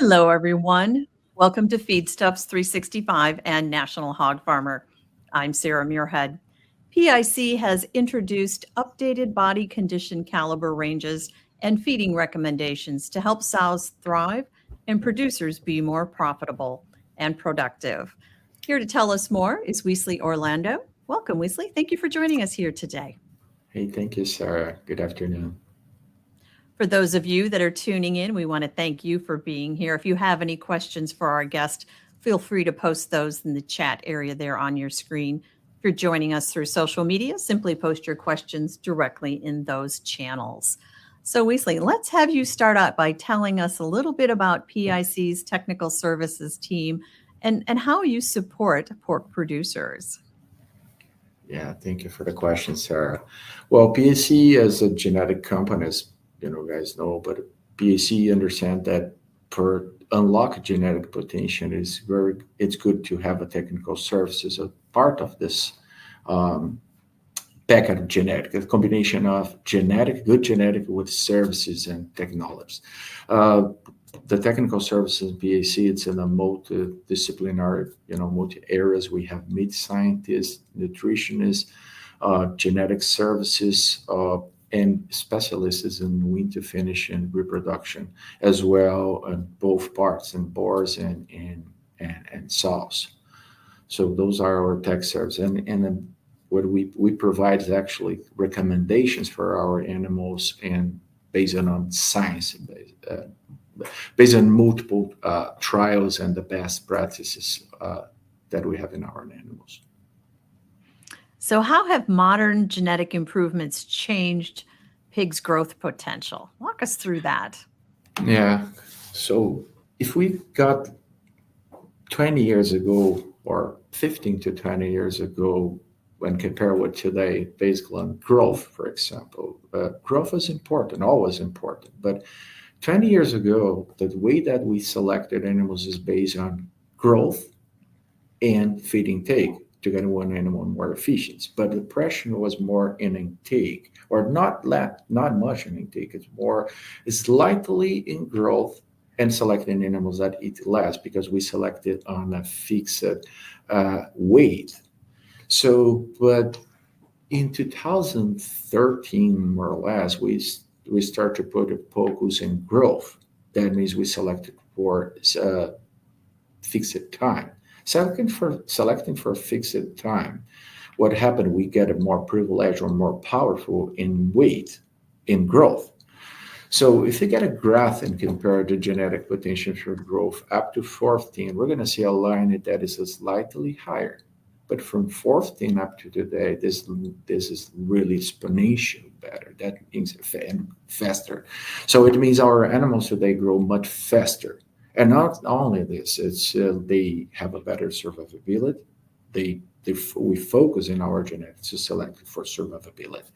Hello, everyone. Welcome to Feedstuffs 365 and National Hog Farmer. I'm Sarah Muirhead. PIC has introduced updated body condition caliber ranges and feeding recommendations to help sows thrive and producers be more profitable and productive. Here to tell us more is Weasley Orlando. Welcome, Weasley. Thank you for joining us here today. Hey, thank you, Sarah. Good afternoon. For those of you that are tuning in, we want to thank you for being here. If you have any questions for our guest, feel free to post those in the chat area there on your screen. If you're joining us through social media, simply post your questions directly in those channels. So, Weasley, let's have you start out by telling us a little bit about PIC's technical services team and how you support pork producers. Yeah, thank you for the question, Sarah. Well, PAC as a genetic company, as guys know, but PAC understand that for unlock genetic potential it's good to have a technical services a part of this packet of genetic, a combination of good genetic with services and technologies. The technical services in PAC, it's in a multidisciplinary, multi areas. We have meat scientists, nutritionists, genetic services, and specialists in wean to finish and reproduction, as well in both parts, in boars and sows. So those are our tech services, and what we provide is actually recommendations for our animals and based on science, based on multiple trials and the best practices that we have in our animals. So how have modern genetic improvements changed pigs' growth potential? Walk us through that. Yeah. So if we got 20 years ago or 15 to 20 years ago, when compared with today, basically on growth, for example, growth is important, always important. But 20 years ago, the way that we selected animals is based on growth and feed intake to get one animal more efficient. But the pressure was more in intake, or not much in intake. It's slightly in growth and selecting animals that eat less because we selected on a fixed weight. So, but in 2013, more or less, we start to put a focus in growth. That means we selected for fixed time. Selecting for a fixed time, what happened? We get a more privileged or more powerful in weight, in growth. So if you get a graph and compare the genetic potential for growth up to 14, we're going to see a line that is slightly higher. But from 14 up to today, this is really exponential better. That means faster. So it means our animals today grow much faster. And not only this, it's they have a better survivability. We focus in our genetics to select for survivability.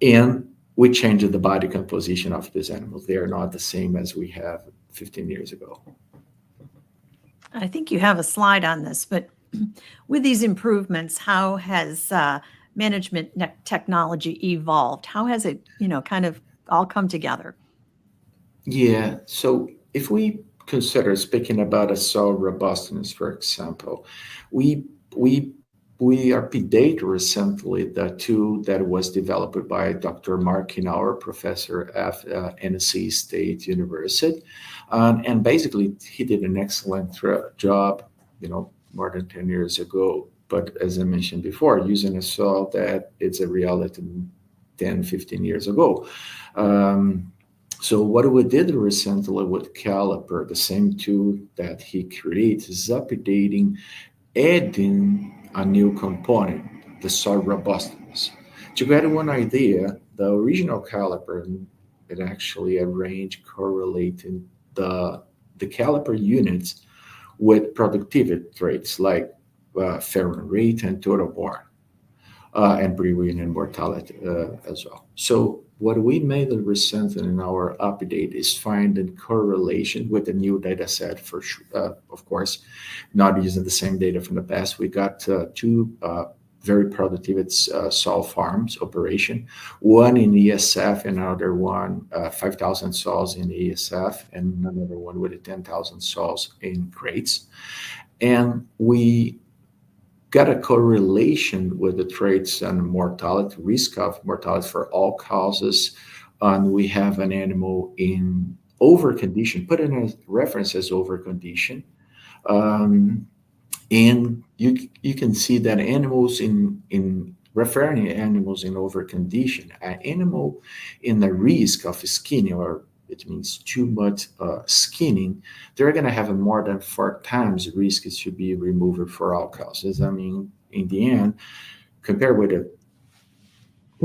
And we change the body composition of these animals. They are not the same as we have 15 years ago. I think you have a slide on this, but with these improvements, how has management technology evolved? How has it, kind of all come together? Yeah. So if we consider speaking about a sow robustness, for example, we update recently the tool that was developed by Dr. Mark Kinauer, professor at NC State University, and basically he did an excellent job, more than 10 years ago. But as I mentioned before, using a sow that it's a reality 10, 15 years ago. So what we did recently with Caliper, the same tool that he creates, is updating, adding a new component, the soil robustness. To get one idea, the original Caliper, it actually arranged correlating the Caliper units with productivity traits like ferment rate and total born, and breeding and mortality as well. So what we made recently in our update is find a correlation with the new data set of course, not using the same data from the past. We got two very productive. It's sow farms operation, one in ESF, another one 5,000 sows in ESF, and another one with 10,000 sows in crates. And we got a correlation with the traits and mortality, risk of mortality for all causes. And we have an animal in over condition, put in a reference as over condition. And you can see that animals in referring animals in over condition, an animal in the risk of skinning, or it means too much skinning, they're going to have a more than 4 times risk to be removed for all causes. I mean, in the end, compared with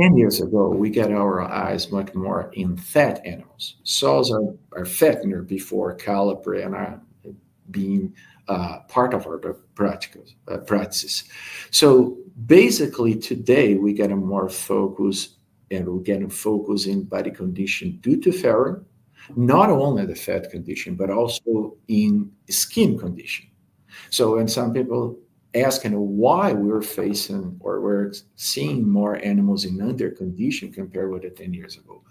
10 years ago, we get our eyes much more in fat animals. Sows are fattener before caliper and are being part of our practices. So basically today we get a more focus, and we get a focus in body condition due to ferro, not only the fat condition, but also in skin condition. So when some people asking why we're facing or we're seeing more animals in under condition compared with 10 years ago,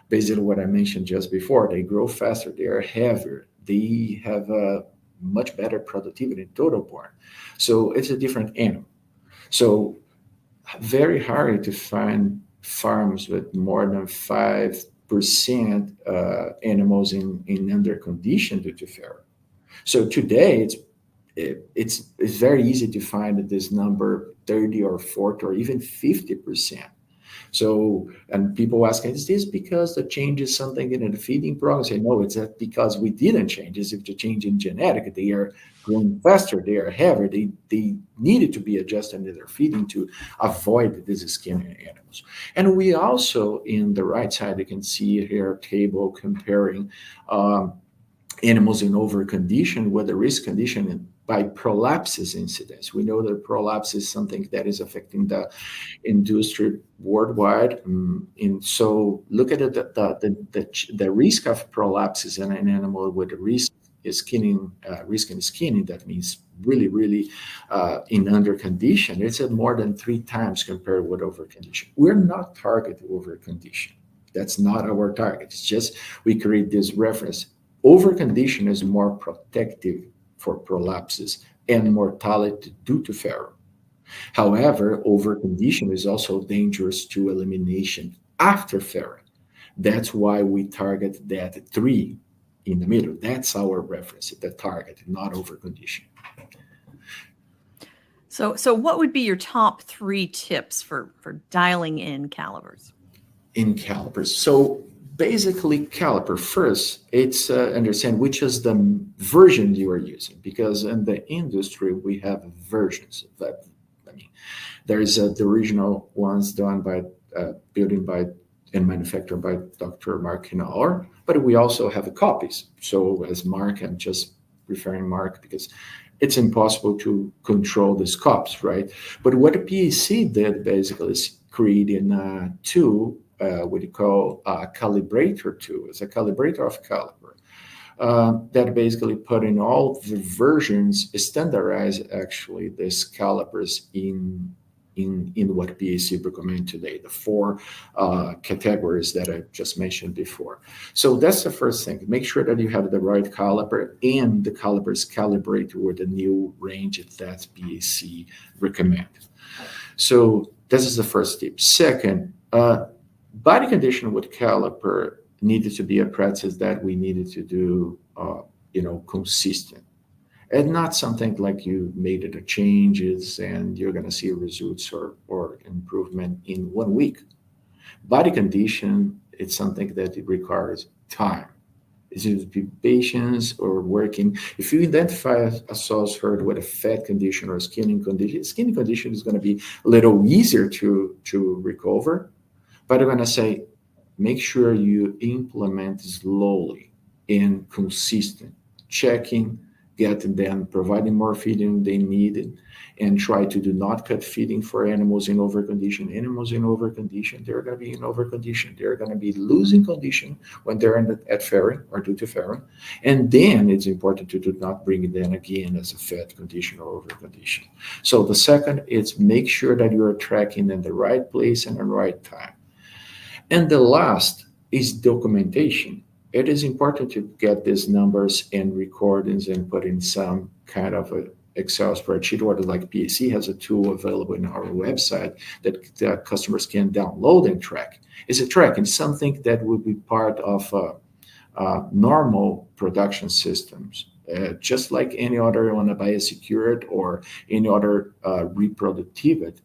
basically what I mentioned just before, they grow faster, they are heavier, they have a much better productivity in total born. So it's a different animal. So very hard to find farms with more than 5% animals in under condition due to ferro. So today it's very easy to find this number 30 or 40 or even 50%. So, and people ask, is this because the change is something in the feeding program? I say, no, it's because we didn't change. It's if the change in genetic, they are growing faster, they are heavier, they needed to be adjusted in their feeding to avoid this skinning animals. And we also, in the right side, you can see here a table comparing animals in over condition with the risk condition by prolapses incidence. We know that prolapse is something that is affecting the industry worldwide. And so look at the risk of prolapses in an animal with the risk in skinning, that means really in under condition. It's at more than 3 times compared with over condition. We're not targeted over condition. That's not our target. It's just we create this reference. Over condition is more protective for prolapses and mortality due to ferro. However, over condition is also dangerous to elimination after ferro. That's why we target that 3 in the middle. That's our reference, the target, not over condition. So what would be your top 3 tips for dialing in calipers? In calipers. So basically caliper first, it's understand which is the version you are using, because in the industry we have versions of that. I mean, there is the original ones done by building by and manufactured by Dr. Mark Hinauer, but we also have copies. So as Mark, I'm just referring Mark because it's impossible to control the scopes, right? But what the PIC did basically is creating a tool, what you call a calibrator tool. It's a calibrator of caliper that basically put in all the versions, standardize actually these calipers in what PIC recommend today, the 4 categories that I just mentioned before. So that's the first thing. Make sure that you have the right caliper and the calipers calibrate with the new range that PIC recommend. So this is the first tip. Second, body condition with caliper needed to be a practice that we needed to do, consistent. And not something like you made it a changes and you're going to see results or improvement in 1 week. Body condition, it's something that it requires time. It's either be patience or working. If you identify a source herd with a fat condition or a skinning condition is going to be a little easier to recover. But I'm going to say, make sure you implement slowly and consistent, checking, getting them, providing more feeding they need, and try to do not cut feeding for animals in overcondition. Animals in overcondition, they're going to be in overcondition. They're going to be losing condition when they're at farrowing or due to farrowing. And then it's important to do not bring them again as a fed condition or overcondition. So the second is make sure that you are tracking in the right place and the right time. And the last is documentation. It is important to get these numbers and recordings and put in some kind of a Excel spreadsheet, or like PIC has a tool available in our website that customers can download and track. It's a tracking, something that would be part of normal production systems, just like any other on a biosecured or any other reproductive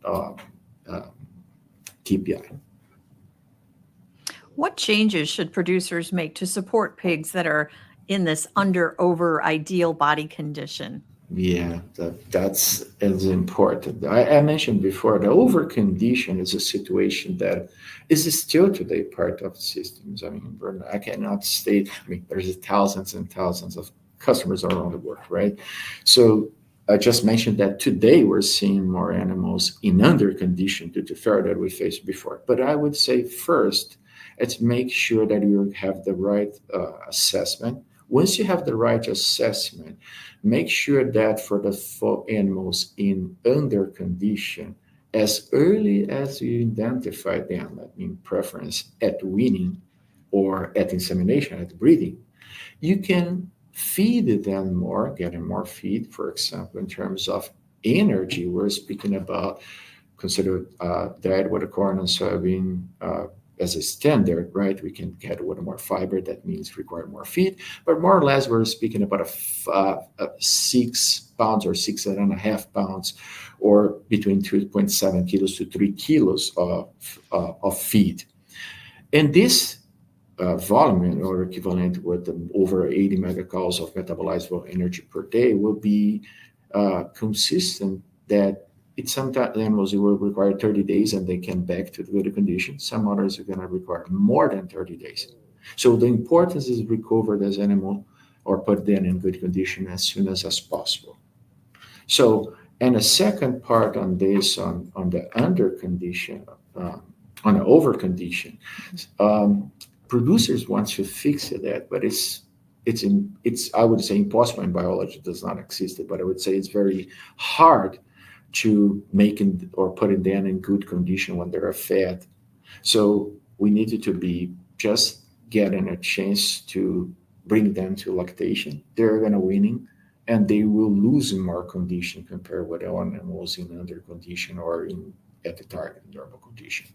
KPI. What changes should producers make to support pigs that are in this under-over ideal body condition? Yeah, that's as important. I mentioned before, the over condition is a situation that is still today part of systems. I mean, I cannot state, I mean, there's thousands and thousands of customers around the world, right? So I just mentioned that today we're seeing more animals in under condition due to farrow that we faced before. But I would say first, it's make sure that you have the right assessment. Once you have the right assessment, make sure that for the animals in under condition, as early as you identify them, I mean preference at weaning or at insemination, at breeding, you can feed them more, getting more feed, for example, in terms of energy. We're speaking about consider diet with a corn and soybean as a standard, right? We can get with more fiber, that means require more feed, but more or less we're speaking about a 6 pounds or 6.5 pounds, or between 2.7 kilos to 3 kilos of feed. And this volume, or equivalent with over 80 megacalories of metabolizable energy per day, will be consistent. That it's sometimes animals will require 30 days and they can back to the good condition. Some others are going to require more than 30 days. So the importance is recover this animal or put them in good condition as soon as possible. So, and a second part on this, on the under condition, on the over condition, producers want to fix that, but it's I would say impossible in biology. It does not exist, but I would say it's very hard to making or putting them in good condition when they're fed. So we needed to be just getting a chance to bring them to lactation. They're going to winning, and they will lose in more condition compared with the animals in under condition or at the target normal condition.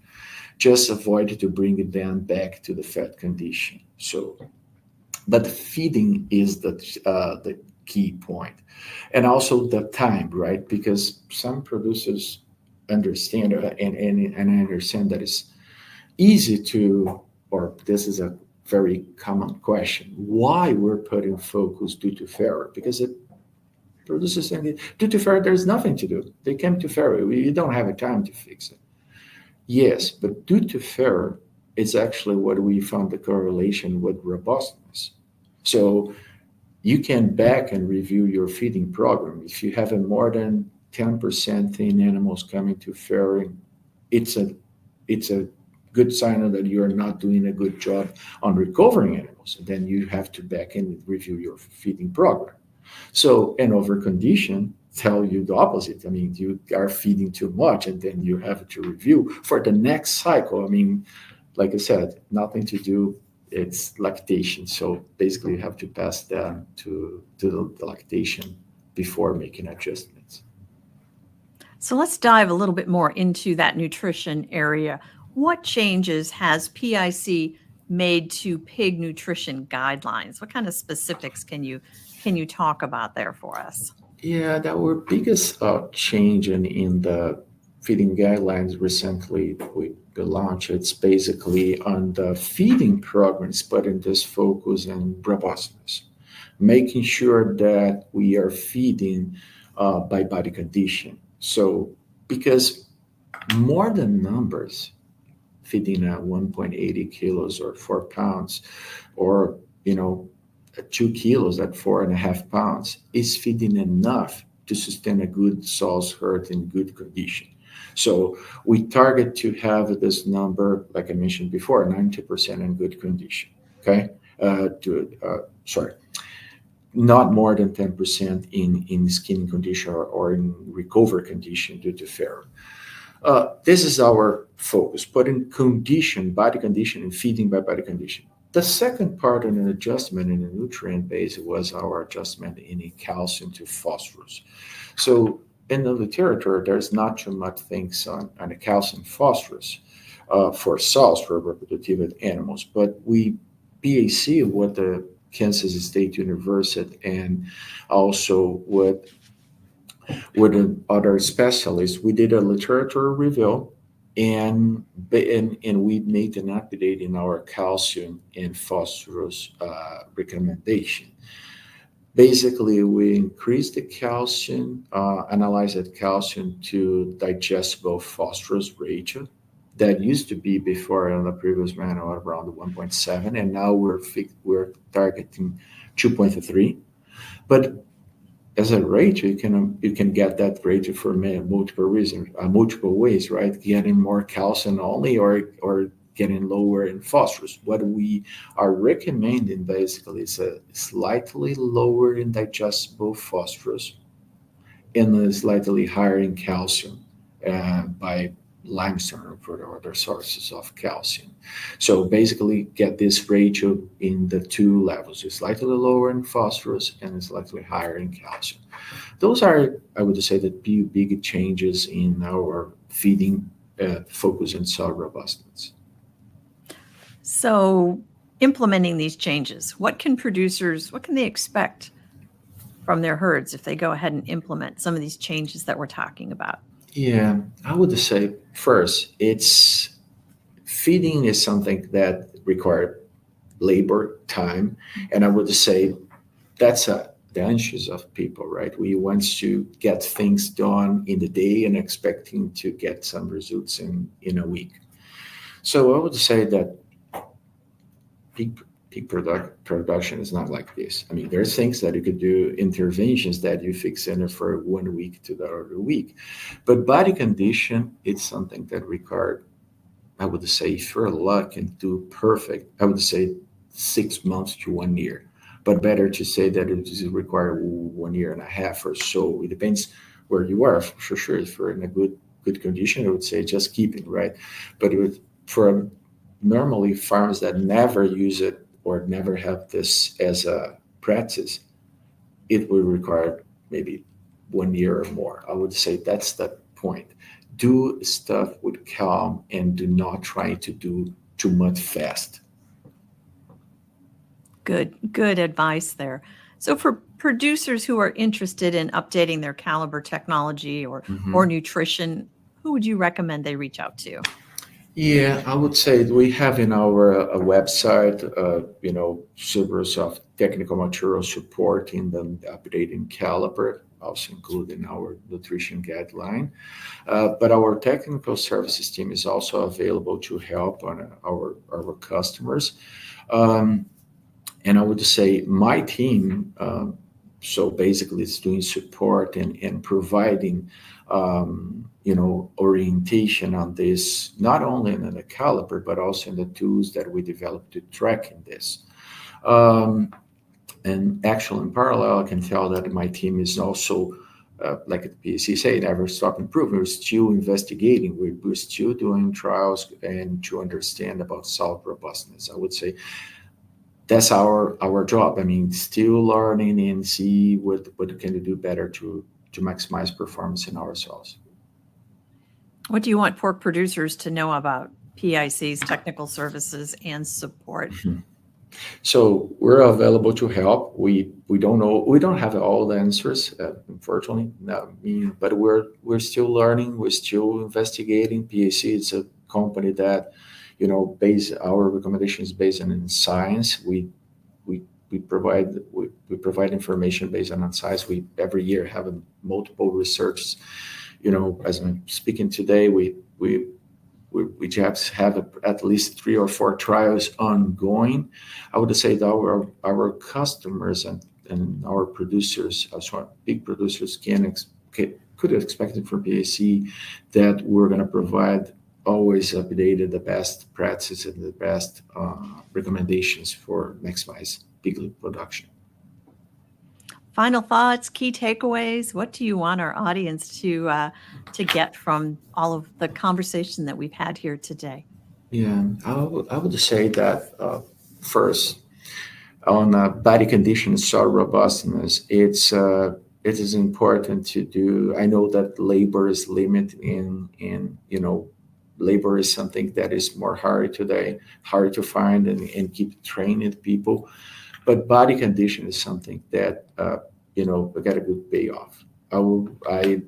Just avoid to bring them back to the fed condition. So, but feeding is the key point. And also the time, right? Because some producers understand, and I understand that it's easy to, or this is a very common question, why we're putting focus due to farrow? Because producers think due to farrow, there's nothing to do. They came to farrow, you don't have a time to fix it. Yes, but due to farrow, it's actually what we found the correlation with robustness. So you can back and review your feeding program. If you have a more than 10% thin animals coming to farrowing, it's a good sign that you're not doing a good job on recovering animals. And then you have to back and review your feeding program. So an overcondition tell you the opposite. I mean, you are feeding too much, and then you have to review for the next cycle. I mean, like I said, nothing to do. It's lactation. So basically you have to pass them to the lactation before making adjustments. So let's dive a little bit more into that nutrition area. What changes has PIC made to pig nutrition guidelines? What kind of specifics can you talk about there for us? Yeah, that our biggest change in the feeding guidelines recently with the launch, it's basically on the feeding programs, putting this focus on robustness, making sure that we are feeding by body condition. So, because more than numbers, feeding at 1.80 kilos or 4 pounds, or 2 kilos at 4.5 pounds is feeding enough to sustain a good sows herd in good condition. So we target to have this number, like I mentioned before, 90% in good condition. Okay, sorry, not more than 10% in skin condition or in recovery condition due to farrow. This is our focus, putting condition, body condition, and feeding by body condition. The second part in an adjustment in the nutrient base was our adjustment in calcium to phosphorus. So in the literature, there's not too much things on the calcium phosphorus for sows, for reproductive animals, but we PIC with the Kansas State University and also with other specialists, we did a literature review and we made an update in our calcium and phosphorus recommendation. Basically, we increased the calcium, analyzed the calcium to digestible phosphorus ratio. That used to be before in the previous manual around 1.7, and now we're targeting 2.3. But as a ratio, you can get that ratio for multiple reasons, multiple ways, right? Getting more calcium only, or getting lower in phosphorus. What we are recommending basically is a slightly lower in digestible phosphorus and a slightly higher in calcium by limestone or other sources of calcium. So basically get this ratio in the two levels, slightly lower in phosphorus and slightly higher in calcium. Those are, I would say, the big changes in our feeding focus and soil robustness. So implementing these changes, what can they expect from their herds if they go ahead and implement some of these changes that we're talking about? Yeah, I would say first, feeding is something that requires labor, time, and I would say that's the anxious of people, right? We want to get things done in the day and expecting to get some results in a week. So I would say that peak production is not like this. I mean, there's things that you could do, interventions that you fix in it for 1 week to the other week. But body condition, it's something that requires, I would say, if you're lucky and do perfect, I would say 6 months to 1 year. But better to say that it is require 1.5 years or so. It depends where you are. For sure, if you're in a good condition, I would say just keep it, right? But for normally farms that never use it or never have this as a practice, it will require maybe 1 year or more. I would say that's the point. Do stuff with calm and do not try to do too much fast. Good advice there. So for producers who are interested in updating their caliper technology or nutrition, who would you recommend they reach out to? Yeah, I would say we have in our website, servers of technical material support in the updating caliper, also including our nutrition guideline. But our technical services team is also available to help on our customers. And I would say my team, so basically it's doing support and providing orientation on this, not only in the caliper, but also in the tools that we developed to track in this. And actually, in parallel, I can tell that my team is also, like the PIC say, never stop improving. We're still investigating. We're still doing trials and to understand about soil robustness. I would say that's our job. I mean, still learning and see what can we do better to maximize performance in our soils. What do you want pork producers to know about PIC's technical services and support? So we're available to help. We don't know. We don't have all the answers, unfortunately. But we're still learning. We're still investigating. PIC is a company that, our recommendations based on science. We provide information based on science. We every year have multiple research. As I'm speaking today, we we just have at least 3 or 4 trials ongoing. I would say that our customers and our producers, big producers, could expect it from PIC that we're going to provide always updated the best practices and the best recommendations for maximize piglet production. Final thoughts, key takeaways. What do you want our audience to get from all of the conversation that we've had here today? Yeah, I would say that first, on body condition soil robustness, it is important to do. I know that labor is limited in labor is something that is more hard today, hard to find and keep training people. But body condition is something that we got a good payoff. I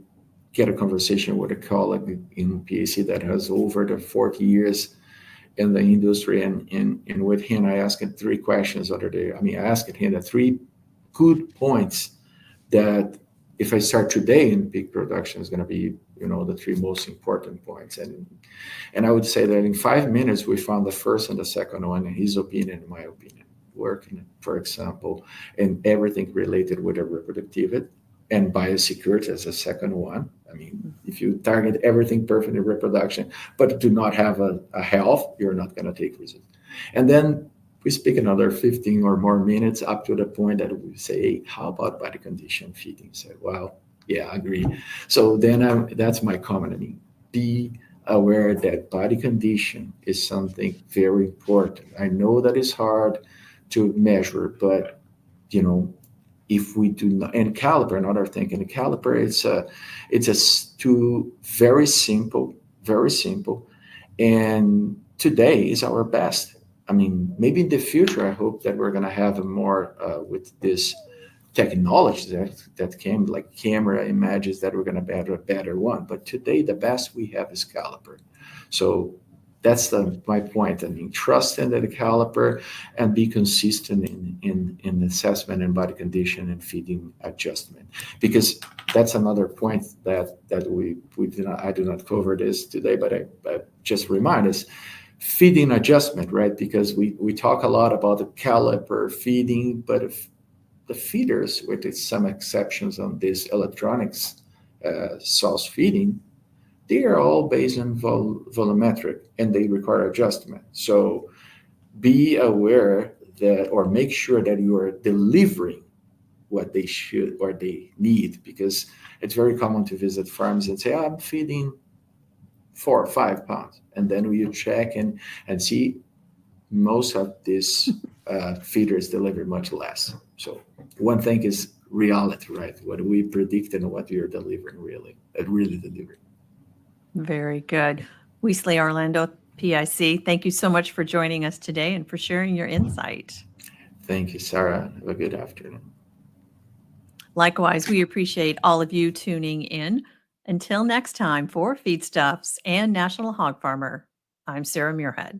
get a conversation with a colleague in PIC that has over the 40 years in the industry, and with him, I asked him 3 questions the other day. I asked him the 3 good points that if I start today in pig production is going to be, the 3 most important points. And I would say that in 5 minutes, we found the first and the second one, in his opinion, in my opinion, working, for example, and everything related with the reproductivity and biosecurity as a second one. If you target everything perfect in reproduction, but do not have a health, you're not going to take results. And then we speak another 15 or more minutes up to the point that we say, hey, how about body condition feeding? Say, well, yeah, I agree. So then that's my comment. Be aware that body condition is something very important. I know that it's hard to measure, but if we do not, and caliper, another thing, in the caliper, it's a tool, very simple, and today is our best. Maybe in the future, I hope that we're going to have more with this technology that came, like camera images, that we're going to have a better one. But today, the best we have is caliper. So that's my point. Trust in the caliper and be consistent in assessment and body condition and feeding adjustment. Because that's another point that I do not cover this today, but I just remind us, feeding adjustment, right? Because we talk a lot about the caliper feeding, but if the feeders, with some exceptions on this electronics sows feeding, they are all based on volumetric and they require adjustment. So be aware that, or make sure that you are delivering what they should or they need, because it's very common to visit farms and say, I'm feeding 4 or 5 pounds. And then you check and see most of these feeders deliver much less. So one thing is reality, right? What we predict and what you're delivering really delivering. Very good. Weasley Orlando, PIC, thank you so much for joining us today and for sharing your insight. Thank you, Sarah. Have a good afternoon. Likewise, we appreciate all of you tuning in. Until next time, for Feedstuffs and National Hog Farmer, I'm Sarah Muirhead.